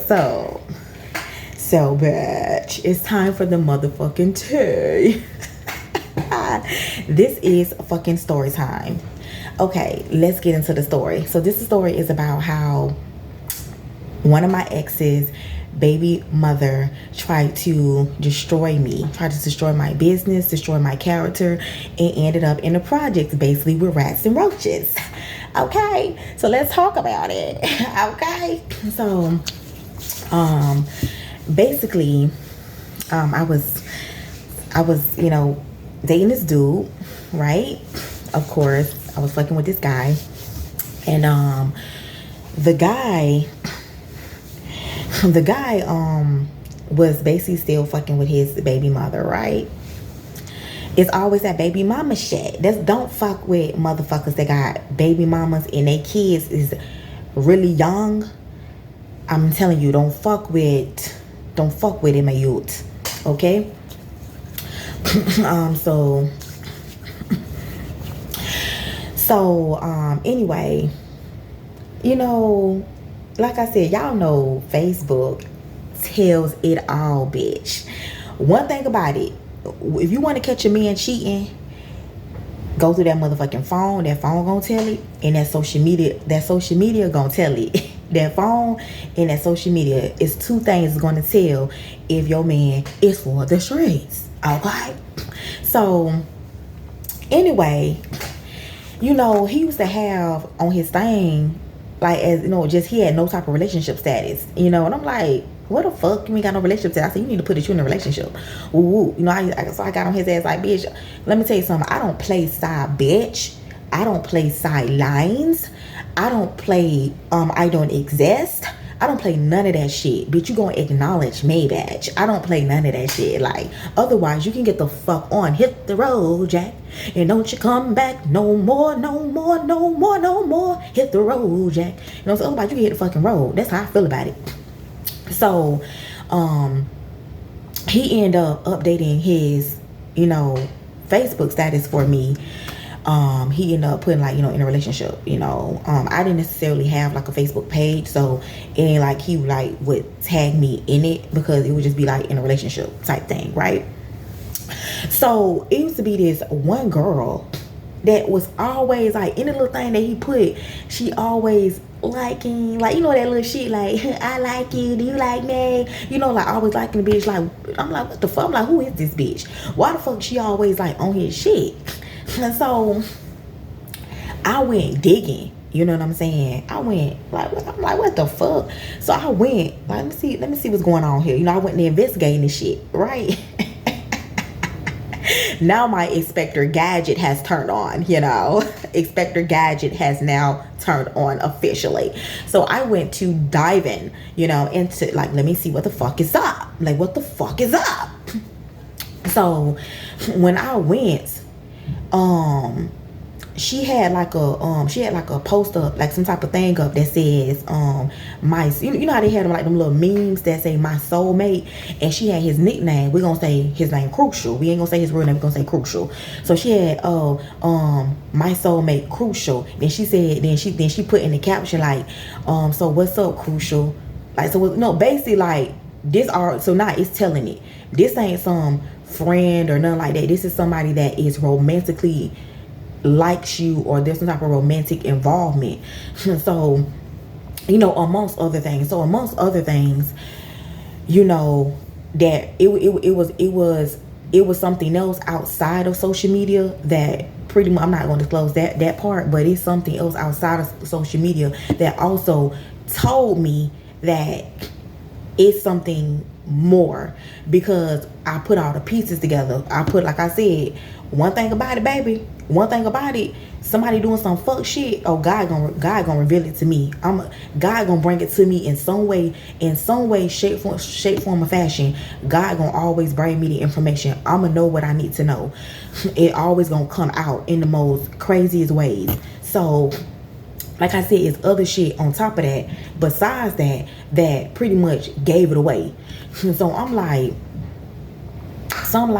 So, bitch, it's time for the motherfucking tea. This is fucking story time. Okay, let's get into the story. So this story is about how one of my exes' baby mother tried to destroy me, tried to destroy my business, destroy my character, and ended up in the projects basically with rats and roaches. Okay, so let's talk about it. Okay, so basically I was dating this dude, right? Of course I was fucking with this guy, and the guy was basically still fucking with his baby mother, right? It's always that baby mama shit. Don't fuck with motherfuckers that got baby mamas and their kids is really young. I'm telling you, don't fuck with him, my youth. Okay? Anyway, like I said, y'all know Facebook tells it all, bitch. One thing about it, if you want to catch a man cheating, go through that motherfucking phone. That phone gonna tell it, and that social media gonna tell it. That phone and that social media is two things gonna tell if your man is for the streets. Okay? So anyway, he used to have on his thing, like, as just he had no type of relationship status, and I'm like, what the fuck? You ain't got no relationship status? I said, you need to put you in a relationship. Ooh, so I got on his ass like, bitch, let me tell you something. I don't play side bitch. I don't play side lines. I don't play I don't exist. I don't play none of that shit. Bitch, you gonna acknowledge me, bitch. I don't play none of that shit. Like, otherwise you can get the fuck on. Hit the road, Jack. And don't you come back no more, no more, no more, no more. Hit the road, Jack. So otherwise you can hit the fucking road. That's how I feel about it. So he ended up updating his Facebook status for me. He ended up putting, like, in a relationship. I didn't necessarily have like a Facebook page, so it ain't like he would tag me in it, because it would just be like in a relationship type thing, right? So it used to be this one girl that was always like, any little thing that he put, she always liking, like, that little shit, like, I like you, do you like me, like always liking the bitch. Like, I'm like, what the fuck? I'm like, who is this bitch? Why the fuck she always like on his shit? And so I went digging, you know what I'm saying? I went I'm like, what the fuck? So I went like, let me see what's going on here. I went to investigating this shit, right? Now my Inspector Gadget has turned on, Inspector Gadget has now turned on officially. So I went to dive in, into, like, let me see what the fuck is up. Like, what the fuck is up? So when I went, she had like a poster, like some type of thing up that says my, how they had like them little memes that say my soulmate, and she had his nickname. We're gonna say his name Crucial. We ain't gonna say his real name, we're gonna say Crucial. So she had my soulmate Crucial. Then she said, then she put in the caption like, so what's up, Crucial? Like, so no, basically like this are, so now it's telling it, this ain't some friend or nothing like that. This is somebody that is romantically likes you, or there's some type of romantic involvement. So amongst other things, that it was something else outside of social media that pretty much, I'm not going to disclose that part, but it's something else outside of social media that also told me that it's something more, because I put all the pieces together. I put, like I said, one thing about it, baby, somebody doing some fuck shit, oh, God gonna reveal it to me. God gonna bring it to me in some way, shape, form, or fashion. God gonna always bring me the information. I'ma know what I need to know. It always gonna come out in the most craziest ways. So, like I said, it's other shit on top of that, besides that pretty much gave it away. So I'm like, so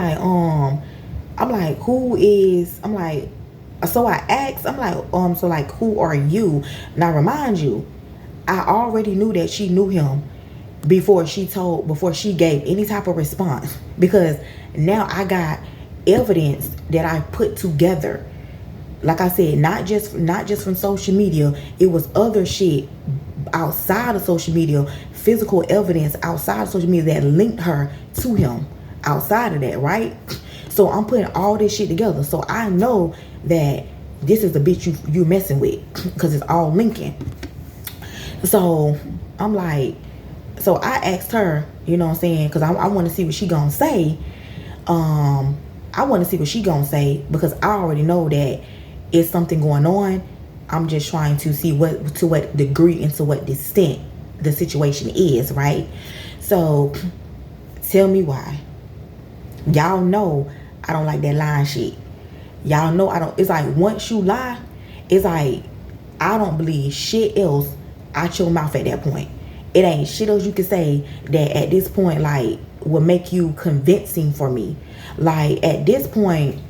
I asked, I'm like, so like, who are you? Now remind you, I already knew that she knew him before she gave any type of response, because now I got evidence that I put together. Like I said, not just from social media, it was other shit outside of social media, physical evidence outside of social media that linked her to him outside of that, right? So I'm putting all this shit together, so I know that this is the bitch you messing with, because it's all linking. So I'm like, so I asked her, you know what I'm saying, because I want to see what she gonna say. I want to see what she gonna say, because I already know that it's something going on. I'm just trying to see to what degree and to what extent the situation is, right? So tell me why. Y'all know I don't like that lying shit. Y'all know I don't. It's like, once you lie, it's like I don't believe shit else out your mouth at that point. It ain't shit else you can say that at this point like will make you convincing for me. Like, at this point,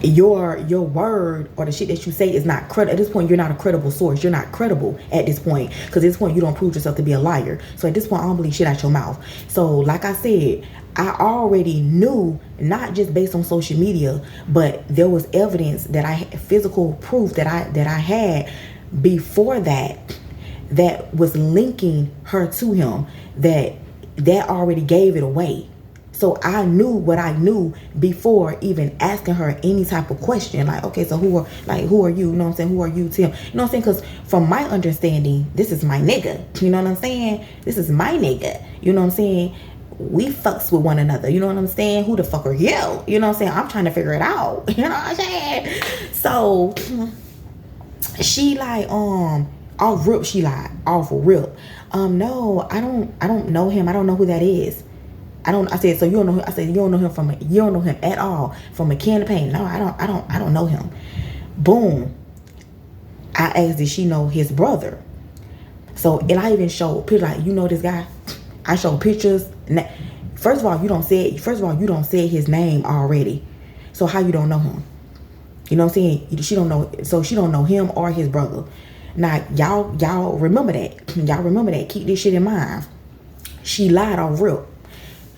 your word or the shit that you say is not credible. At this point, you're not a credible source. You're not credible at this point, because at this point you don't prove yourself to be a liar. So at this point, I don't believe shit out your mouth. So like I said, I already knew, not just based on social media, but there was evidence that I had, physical proof that I had before that was linking her to him, that already gave it away. So I knew what I knew before even asking her any type of question. Like, okay, so who are you? You know what I'm saying? Who are you, Tim? You know what I'm saying? Because from my understanding, this is my nigga. You know what I'm saying? This is my nigga. You know what I'm saying? We fucks with one another. You know what I'm saying? Who the fuck are you? You know what I'm saying? I'm trying to figure it out. You know what I'm saying? So she like, off rip, she lied. Off rip. No, I don't know him. I don't know who that is. I said, so you don't know him? I said, you don't know him at all from a can of paint? No, I don't know him. Boom. I asked, did she know his brother? So, and I even showed pictures, like, you know this guy? I showed pictures. First of all, you don't say his name already. So how you don't know him? You know what I'm saying? She don't know, so she don't know him or his brother. Now, y'all remember that. Y'all remember that. Keep this shit in mind. She lied on rip.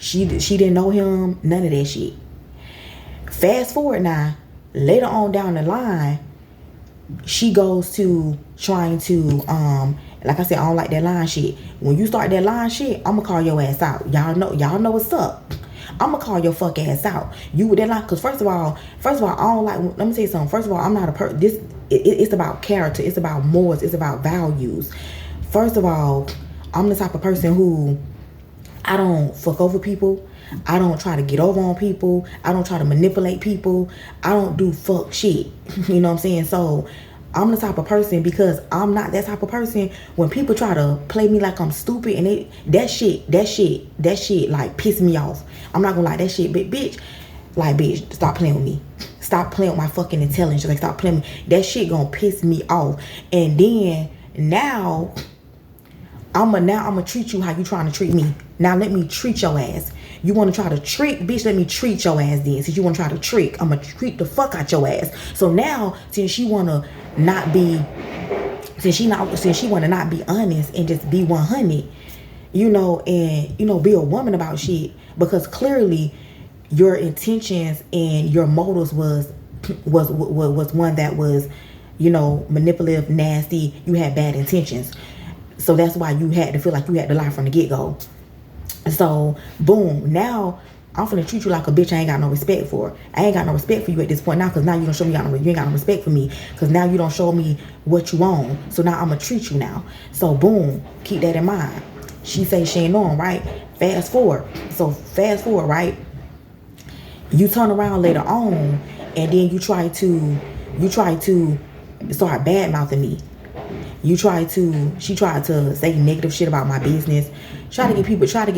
She didn't know him, none of that shit. Fast forward now, later on down the line, she goes to trying to, like I said, I don't like that lying shit. When you start that lying shit, I'ma call your ass out. Y'all know what's up. I'ma call your fuck ass out. You with that lie, because first of all, I don't like, let me tell you something. First of all, I'm not a person, it's about character, it's about morals, it's about values. First of all, I'm the type of person who, I don't fuck over people. I don't try to get over on people. I don't try to manipulate people. I don't do fuck shit. You know what I'm saying? So I'm the type of person, because I'm not that type of person, when people try to play me like I'm stupid, and that shit like piss me off. I'm not gonna lie, that shit, but bitch, stop playing with me. Stop playing with my fucking intelligence. Like, stop playing with me. That shit gonna piss me off. And then now I'ma treat you how you trying to treat me. Now let me treat your ass. You want to try to trick, bitch? Let me treat your ass then. Since you want to try to trick, I'ma treat the fuck out your ass. So now, since she wanna not be honest and just be 100, and be a woman about shit, because clearly your intentions and your motives was one that was, manipulative, nasty. You had bad intentions. So that's why you had to feel like you had to lie from the get-go. So, boom. Now, I'm finna treat you like a bitch I ain't got no respect for. I ain't got no respect for you at this point now, because now you don't show me you ain't got no respect for me, because now you don't show me what you own. So now I'm gonna treat you now. So, boom. Keep that in mind. She say she ain't on, right? Fast forward, right? You turn around later on, and then you try to start bad-mouthing me. She tried to say negative shit about my business. Try to get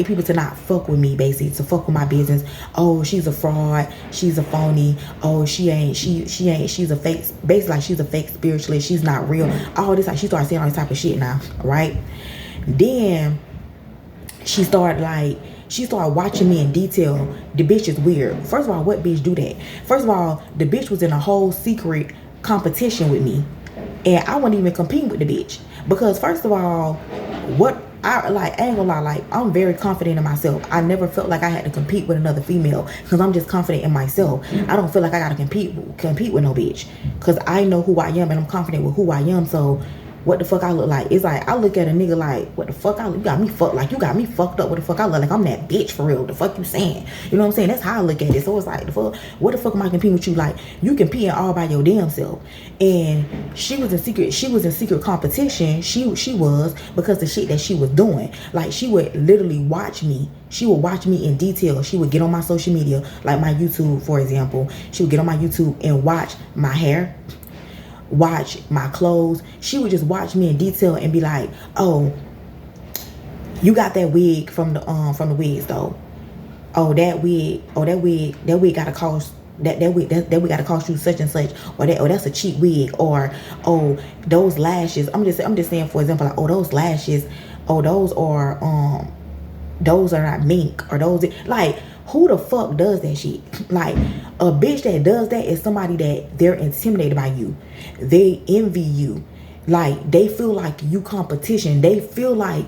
people to not fuck with me, basically, to fuck with my business. Oh, she's a fraud. She's a phony. Oh, she's a fake, basically like she's a fake spiritualist. She's not real. All this, like, she started saying all this type of shit now, right? Then she started watching me in detail. The bitch is weird. First of all, what bitch do that? First of all, the bitch was in a whole secret competition with me. And I wasn't even competing with the bitch. Because first of all, what I like, I ain't gonna lie, like, I'm very confident in myself. I never felt like I had to compete with another female because I'm just confident in myself. I don't feel like I gotta compete with no bitch because I know who I am and I'm confident with who I am. So what the fuck I look like? It's like I look at a nigga like, what the fuck you got me fucked, like you got me fucked up. What the fuck I look like? I'm that bitch for real. The fuck you saying? You know what I'm saying? That's how I look at it. So it's like, the fuck, what the fuck am I competing with you? Like, you competing all by your damn self. And she was in secret competition. She was, because the shit that she was doing. Like, she would literally watch me. She would watch me in detail. She would get on my social media, like my YouTube, for example. She would get on my YouTube and watch my hair, watch my clothes. She would just watch me in detail and be like, oh, you got that wig from the wigs though. Oh, that wig gotta cost that wig gotta cost you such and such, or that's a cheap wig, or oh, those lashes. I'm just saying, for example, like, oh, those lashes, oh, those are not mink, or those, like, who the fuck does that shit? Like, a bitch that does that is somebody that they're intimidated by you. They envy you. Like, they feel like you competition. They feel like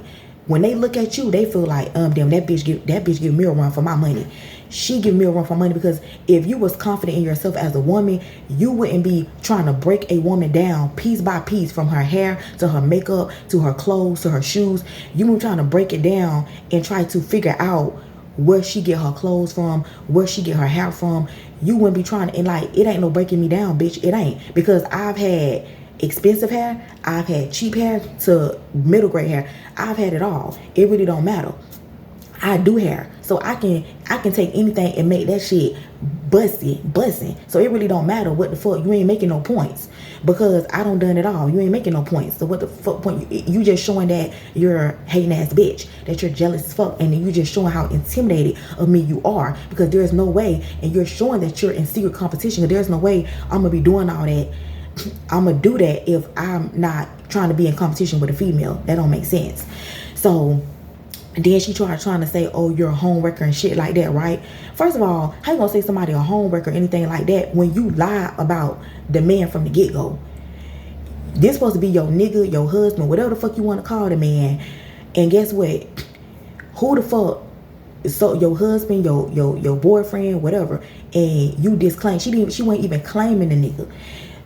when they look at you, they feel like, damn, that bitch give me a run for my money. She give me a run for money, because if you was confident in yourself as a woman, you wouldn't be trying to break a woman down piece by piece, from her hair to her makeup to her clothes to her shoes. You were trying to break it down and try to figure out where she get her clothes from, where she get her hair from. You wouldn't be trying to, and like, it ain't no breaking me down, bitch. It ain't, because I've had expensive hair, I've had cheap hair to middle grade hair. I've had it all. It really don't matter. I do hair, so I can take anything and make that shit busting. So it really don't matter what the fuck. You ain't making no points, because I don't done it all. You ain't making no points. So what the fuck point? You just showing that you're a hating ass bitch, that you're jealous as fuck, and then you just showing how intimidated of me you are, because there's no way, and you're showing that you're in secret competition. There's no way I'm gonna be doing all that. I'm gonna do that if I'm not trying to be in competition with a female. That don't make sense. So then she trying to say, oh, you're a homewrecker and shit like that, right? First of all, how you gonna say somebody a homewrecker or anything like that when you lie about the man from the get-go? This supposed to be your nigga, your husband, whatever the fuck you want to call the man. And guess what? Who the fuck? So your husband, your boyfriend, whatever, and you disclaim. She wasn't even claiming the nigga.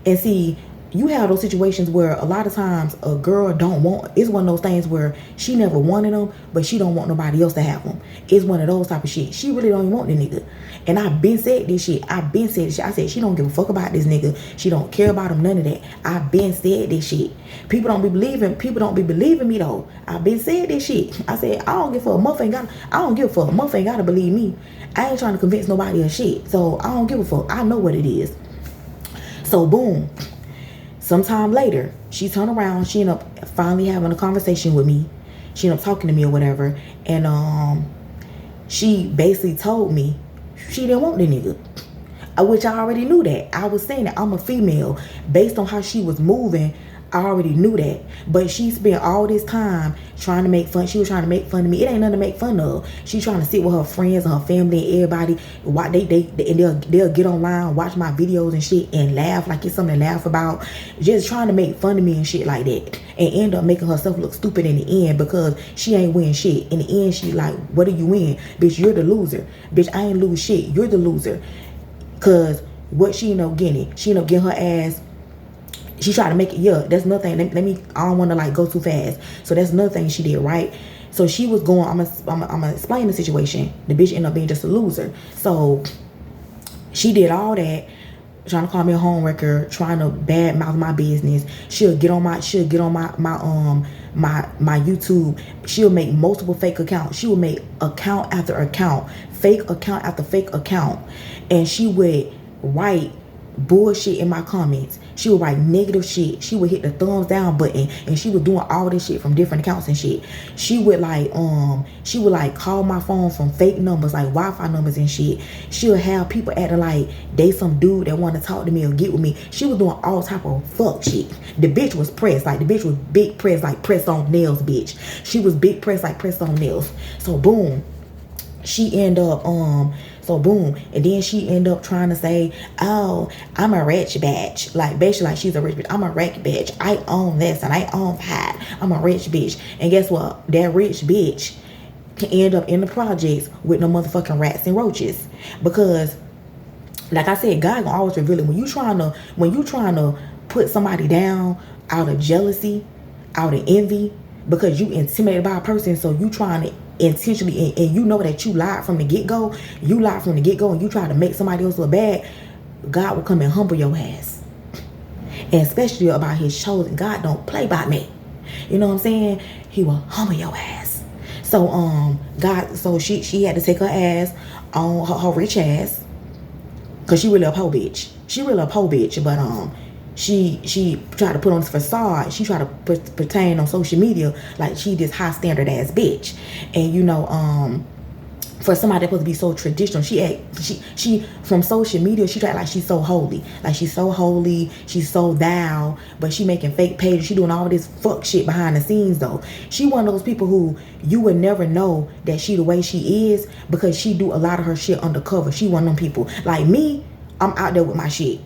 And see, you have those situations where a lot of times a girl don't want, it's one of those things where she never wanted them, but she don't want nobody else to have them. It's one of those type of shit. She really don't even want the nigga. And I've been said this shit. I said she don't give a fuck about this nigga. She don't care about him, none of that. I've been said this shit. People don't be believing me though. I've been said this shit. I said, I don't give a fuck. I don't give a fuck. Muff ain't gotta believe me. I ain't trying to convince nobody of shit. So I don't give a fuck. I know what it is. So boom. Sometime later, she turned around. She ended up finally having a conversation with me. She ended up talking to me or whatever. And she basically told me she didn't want the nigga. Which I already knew that. I was saying that I'm a female. Based on how she was moving, I already knew that. But she spent all this time trying to make fun. She was trying to make fun of me. It ain't nothing to make fun of. She's trying to sit with her friends and her family and everybody. And they'll get online, watch my videos and shit, and laugh like it's something to laugh about. Just trying to make fun of me and shit like that. And end up making herself look stupid in the end, because she ain't win shit. In the end, she like, what do you win? Bitch, you're the loser. Bitch, I ain't lose shit. You're the loser. Because what she ended up getting? She ended up getting her ass. She tried to make it, yeah, that's another thing. I don't want to like go too fast. So that's another thing she did, right? So she was going, I'm gonna explain the situation. The bitch ended up being just a loser. So she did all that, trying to call me a homewrecker, trying to badmouth my business. She'll get on my YouTube. She'll make multiple fake accounts. She will make account after account, fake account after fake account. And she would write bullshit in my comments. She would write negative shit. She would hit the thumbs down button, and she was doing all this shit from different accounts and shit. She would like call my phone from fake numbers, like Wi-Fi numbers and shit. She'll have people acting like they some dude that want to talk to me or get with me. She was doing all type of fuck shit. The bitch was pressed, like the bitch was big pressed, like pressed on nails, bitch. She was big pressed, like pressed on nails. So boom, she ended up So boom. And then she end up trying to say, oh, I'm a rich bitch. Like basically like she's a rich bitch. I'm a rich bitch. I own this and I own that. I'm a rich bitch. And guess what? That rich bitch can end up in the projects with no motherfucking rats and roaches. Because like I said, God gonna always reveal it. When you trying to put somebody down out of jealousy, out of envy, because you intimidated by a person, so you trying to intentionally, and you know that you lied from the get-go, and you try to make somebody else look bad, God will come and humble your ass. And especially about his chosen. God don't play by me. You know what I'm saying? He will humble your ass. So she had to take her ass on her rich ass, cause she really a po bitch. But she tried to put on this facade. She tried to pertain on social media like she this high standard ass bitch. And you know, for somebody that's supposed to be so traditional, she from social media, she tried like she's so holy. Like she's so holy, she's so thou, but she making fake pages. She doing all this fuck shit behind the scenes though. She one of those people who you would never know that she the way she is, because she do a lot of her shit undercover. She one of them people. Like me, I'm out there with my shit.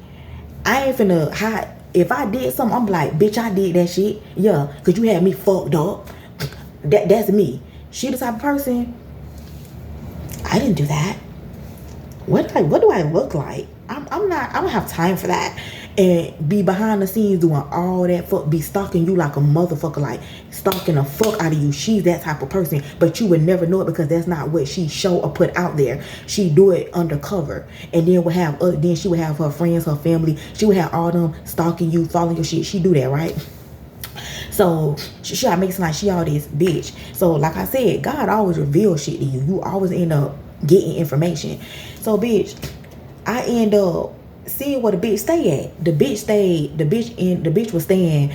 I ain't finna hide. If I did something, I'm like, bitch, I did that shit. Yeah, cause you had me fucked up. That's me. She the type of person, I didn't do that. What do I look like? I don't have time for that. And be behind the scenes doing all that fuck, be stalking you like a motherfucker, like stalking the fuck out of you. She's that type of person, but you would never know it because that's not what she show or put out there. She do it undercover, and then she would have her friends, her family. She would have all them stalking you, following your shit. She do that, right? So she try to make it seem like she all this bitch. So like I said, God always reveals shit to you. You always end up getting information. So bitch, I end up seeing where the bitch stay at. The bitch was staying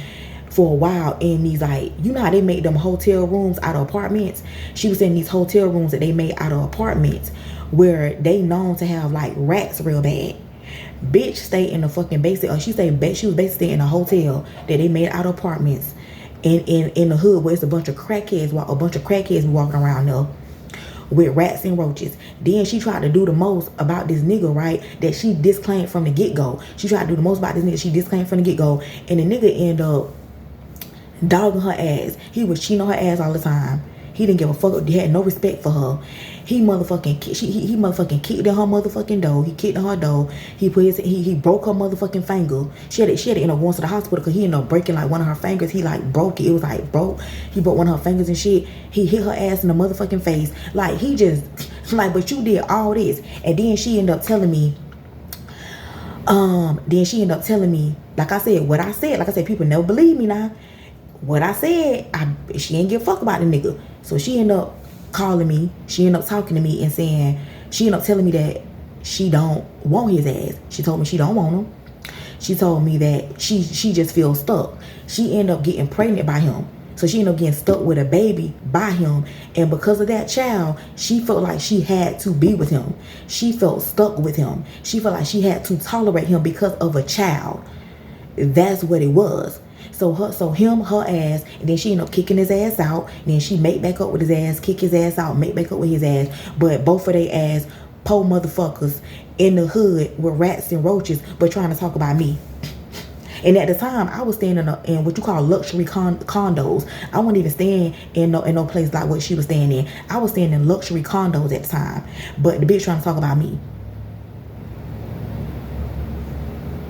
for a while in these, like, you know how they make them hotel rooms out of apartments. She was in these hotel rooms that they made out of apartments where they known to have like rats real bad. Bitch stayed in the fucking basement, or she was basically in a hotel that they made out of apartments in the hood where it's a bunch of crackheads walking around there with rats and roaches. Then she tried to do the most about this nigga, right, that she disclaimed from the get-go. She tried to do the most about this nigga she disclaimed from the get-go, and the nigga ended up dogging her ass. He was cheating on her ass all the time. He didn't give a fuck. He had no respect for her. He motherfucking kicked in her motherfucking door. He kicked in her door. He broke her motherfucking finger. She had to end up going to the hospital because he ended up breaking like one of her fingers. He like broke it. It was like broke. He broke one of her fingers and shit. He hit her ass in the motherfucking face. Like he just like, but you did all this. And then she ended up telling me, like I said, people never believe me now. What I said, she ain't give a fuck about the nigga. So she ended up calling me. She ended up talking to me and she ended up telling me that she don't want his ass. She told me she don't want him. She told me that she just feels stuck. She ended up getting pregnant by him. So she ended up getting stuck with a baby by him. And because of that child, she felt like she had to be with him. She felt stuck with him. She felt like she had to tolerate him because of a child. That's what it was. So him, her ass, and then she ended up kicking his ass out. And then she make back up with his ass, kick his ass out, make back up with his ass. But both of their ass, po motherfuckers in the hood with rats and roaches, but trying to talk about me. And at the time, I was staying in what you call luxury condos. I wasn't even staying in no place like what she was staying in. I was staying in luxury condos at the time. But the bitch trying to talk about me.